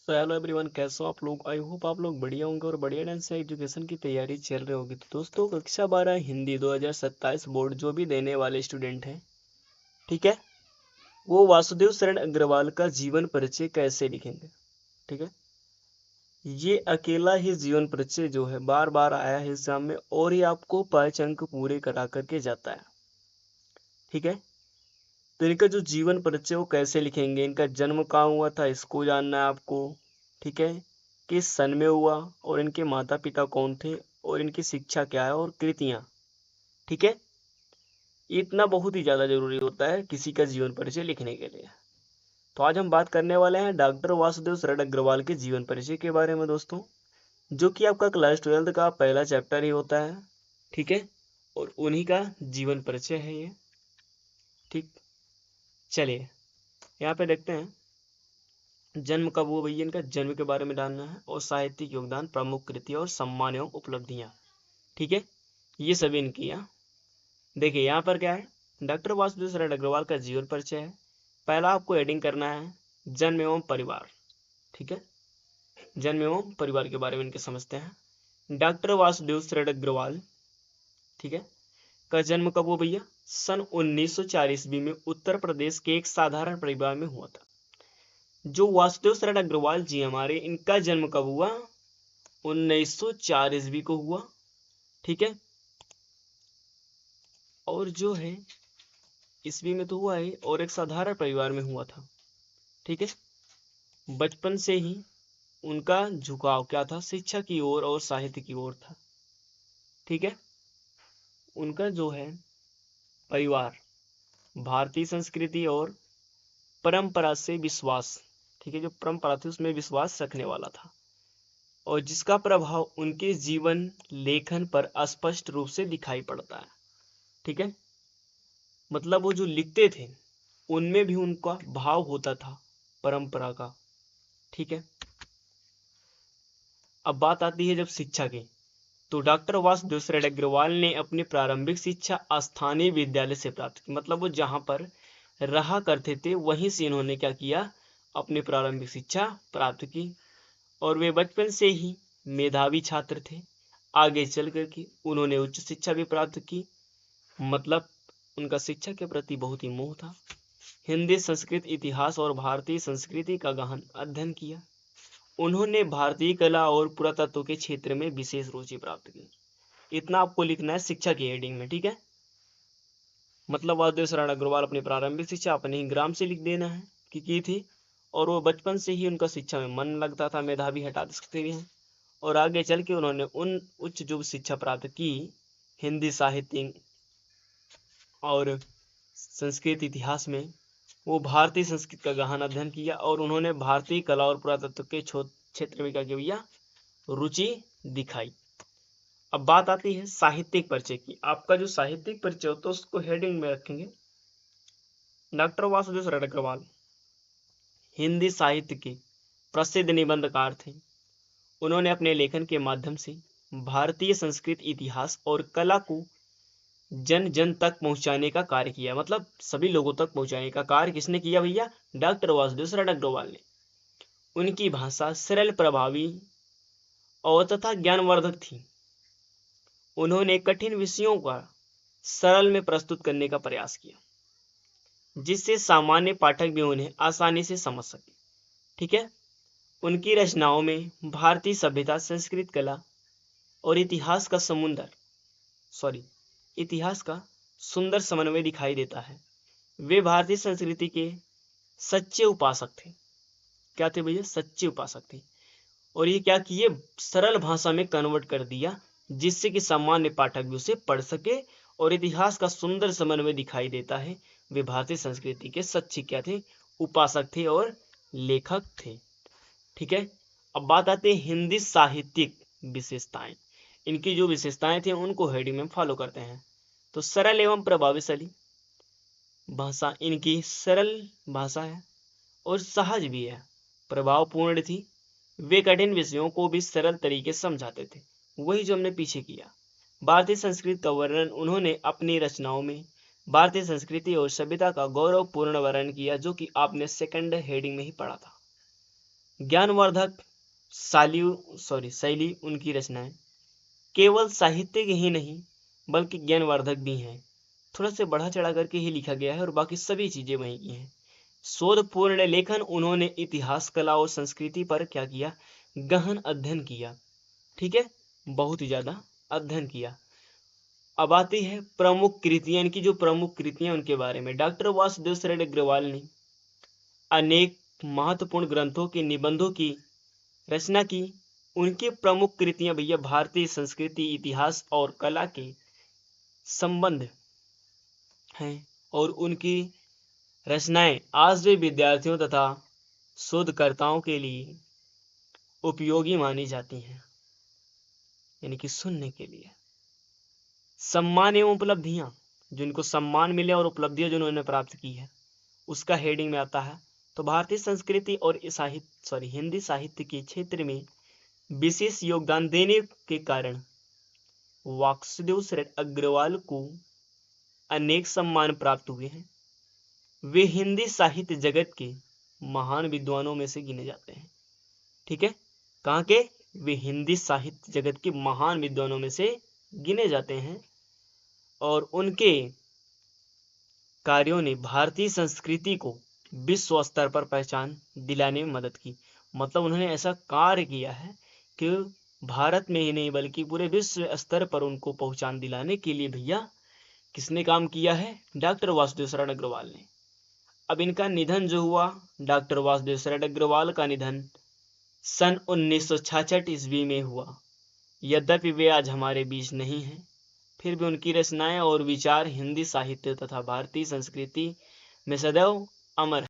तो hello everyone, कैसे हो आप लोग। आई होप आप लोग बढ़िया होंगे और बढ़िया ढंग से एजुकेशन की तैयारी चल रही होगी। तो दोस्तों, कक्षा 12 हिंदी 2027 बोर्ड जो भी देने वाले स्टूडेंट हैं, ठीक है, वो वासुदेव शरण अग्रवाल का जीवन परिचय कैसे लिखेंगे। ठीक है, ये अकेला ही जीवन परिचय जो है बार बार आया है एग्जाम में और ये आपको 5 अंक पूरे करा करके जाता है। ठीक है, तो इनका जो जीवन परिचय वो कैसे लिखेंगे, इनका जन्म कहाँ हुआ था इसको जानना है आपको। ठीक है, किस सन में हुआ और इनके माता पिता कौन थे और इनकी शिक्षा क्या है और कृतियां। ठीक है, इतना बहुत ही ज्यादा जरूरी होता है किसी का जीवन परिचय लिखने के लिए। तो आज हम बात करने वाले हैं डॉक्टर वासुदेव शरण अग्रवाल के जीवन परिचय के बारे में दोस्तों, जो कि आपका क्लास 12 का पहला चैप्टर ही होता है। ठीक है, और उन्हीं का जीवन परिचय है ये। ठीक, चलिए यहाँ पे देखते हैं। जन्म कब हुआ भैया, इनका जन्म के बारे में जानना है और साहित्यिक योगदान, प्रमुख कृतियां और सम्मान एवं उपलब्धियां। ठीक है, ये सभी इनकी हैं। देखिए यहाँ पर क्या है, डॉक्टर वासुदेव शरण अग्रवाल का जीवन परिचय है। पहला आपको हेडिंग करना है जन्म एवं परिवार। ठीक है, जन्म एवं परिवार के बारे में इनके समझते हैं। डॉक्टर वासुदेव शरण अग्रवाल, ठीक है, का जन्म कब हुआ भैया, सन 1904 ईस्वी में उत्तर प्रदेश के एक साधारण परिवार में हुआ था। जो वासुदेव शरण अग्रवाल जी हमारे, इनका जन्म कब हुआ, 1904 ईस्वी को हुआ। ठीक है, और जो है ईस्वी में तो हुआ है और एक साधारण परिवार में हुआ था। ठीक है, बचपन से ही उनका झुकाव क्या था, शिक्षा की ओर और साहित्य की ओर था। ठीक है, उनका जो है परिवार भारतीय संस्कृति और परंपरा से विश्वास, ठीक है, जो परंपरा थी उसमें विश्वास रखने वाला था और जिसका प्रभाव उनके जीवन लेखन पर स्पष्ट रूप से दिखाई पड़ता है। ठीक है, मतलब वो जो लिखते थे उनमें भी उनका भाव होता था परंपरा का। ठीक है, अब बात आती है जब शिक्षा की, तो डॉक्टर वासुदेव शरण अग्रवाल ने अपनी प्रारंभिक शिक्षा स्थानीय विद्यालय से प्राप्त की। मतलब वो जहां पर रहा करते थे वहीं से इन्होंने क्या किया, अपनी प्रारंभिक शिक्षा प्राप्त की। और वे बचपन से ही मेधावी छात्र थे। आगे चल कर के उन्होंने उच्च शिक्षा भी प्राप्त की। मतलब उनका शिक्षा के प्रति बहुत ही मोह था। हिंदी, संस्कृत, इतिहास और भारतीय संस्कृति का गहन अध्ययन किया। उन्होंने भारतीय कला और पुरातत्व के क्षेत्र में विशेष रुचि प्राप्त की। इतना आपको लिखना है शिक्षा की हेडिंग में। ठीक है, मतलब वासुदेव शरण अग्रवाल अपनी प्रारंभिक शिक्षा अपने ही ग्राम से लिख देना है कि की थी। और वो बचपन से ही उनका शिक्षा में मन लगता था, मेधावी हटा सकते हैं। और आगे चल के उन्होंने उन उच्च जो शिक्षा प्राप्त की, हिंदी साहित्य और संस्कृत इतिहास में, वो भारतीय संस्कृत का गहन अध्ययन किया और उन्होंने भारतीय कला और पुरातत्व के क्षेत्र में क्या किया, रुचि दिखाई। अब बात आती है साहित्यिक परिचय की। आपका जो साहित्यिक परिचय होता है उसको हेडिंग में रखेंगे डॉक्टर वासुदेव शरण अग्रवाल हिंदी साहित्य के प्रसिद्ध निबंधकार थे। उन्होंने अपने लेखन के माध्यम से भारतीय संस्कृत, इतिहास और कला को जन जन तक पहुंचाने का कार्य किया। मतलब सभी लोगों तक पहुंचाने का कार्य किसने किया भैया, डॉक्टर वासुदेव शरण अग्रवाल ने। उनकी भाषा सरल, प्रभावी और तथा ज्ञानवर्धक थी। उन्होंने कठिन विषयों का सरल में प्रस्तुत करने का प्रयास किया, जिससे सामान्य पाठक भी उन्हें आसानी से समझ सके। ठीक है, उनकी रचनाओं में भारतीय सभ्यता, संस्कृत, कला और इतिहास का सुंदर समन्वय दिखाई देता है। वे भारतीय संस्कृति के सच्चे उपासक थे। क्या थे भैया, सच्चे उपासक थे। और ये क्या किए, सरल भाषा में कन्वर्ट कर दिया, जिससे कि सामान्य पाठक भी उसे पढ़ सके। और इतिहास का सुंदर समन्वय दिखाई देता है। वे भारतीय संस्कृति के सच्चे क्या थे, उपासक थे और लेखक थे। ठीक है, अब बात आती है हिंदी साहित्यिक विशेषताएं। इनकी जो विशेषताएं थी उनको हेडिंग में फॉलो करते हैं। तो सरल एवं प्रभावशाली भाषा, इनकी सरल भाषा है और सहज भी है, प्रभावपूर्ण थी। वे कठिन विषयों को भी सरल तरीके से समझाते थे, वही जो हमने पीछे किया। भारतीय संस्कृति का वर्णन, उन्होंने अपनी रचनाओं में भारतीय संस्कृति और सभ्यता का गौरवपूर्ण वर्णन किया, जो कि आपने सेकंड हेडिंग में ही पढ़ा था। ज्ञानवर्धक शैली उनकी रचनाएं केवल साहित्य ही नहीं बल्कि ज्ञानवर्धक भी हैं। थोड़ा से बढ़ा चढ़ा करके ही लिखा गया है और बाकी सभी चीजें वहीं की हैं। शोधपूर्ण लेखन, उन्होंने इतिहास, कला और संस्कृति पर क्या किया, गहन अध्ययन किया। ठीक है, बहुत ही ज्यादा अध्ययन किया। अब आती है प्रमुख कृतियां, इनकी जो प्रमुख कृतियां उनके बारे में। डॉक्टर वासुदेव शरण अग्रवाल ने अनेक महत्वपूर्ण ग्रंथों के निबंधों की रचना की। उनकी प्रमुख कृतियां भैया भारतीय संस्कृति, इतिहास और कला के संबंध हैं और उनकी रचनाएं आज भी विद्यार्थियों तथा शोधकर्ताओं के लिए उपयोगी मानी जाती हैं, यानी कि सुनने के लिए। सम्मान एवं उपलब्धियां, जिनको सम्मान मिले और उपलब्धियां जो उन्होंने प्राप्त की है, उसका हेडिंग में आता है। तो भारतीय संस्कृति और हिंदी साहित्य के क्षेत्र में विशेष योगदान देने के कारण वासुदेव शरण अग्रवाल को अनेक सम्मान प्राप्त हुए हैं। वे हिंदी साहित्य जगत के महान विद्वानों में से गिने जाते हैं। ठीक है, कहाँ के? वे हिंदी साहित्य जगत के महान विद्वानों में से गिने जाते हैं और उनके कार्यों ने भारतीय संस्कृति को विश्व स्तर पर पहचान दिलाने में मदद की। मतलब उन्होंने ऐसा कार्य किया है कि भारत में ही नहीं बल्कि पूरे विश्व स्तर पर उनको पहचान दिलाने के लिए भैया किसने काम किया है? डॉक्टर वासुदेव शरण अग्रवाल ने। अब इनका निधन जो हुआ, डॉक्टर वासुदेव शरण अग्रवाल का निधन सन 1966 ईस्वी में हुआ। यद्यपि वे आज हमारे बीच नहीं हैं, फिर भी उनकी रचनाएं और विचार हिंदी साहित्य तथा भारतीय संस्कृति में सदैव अमर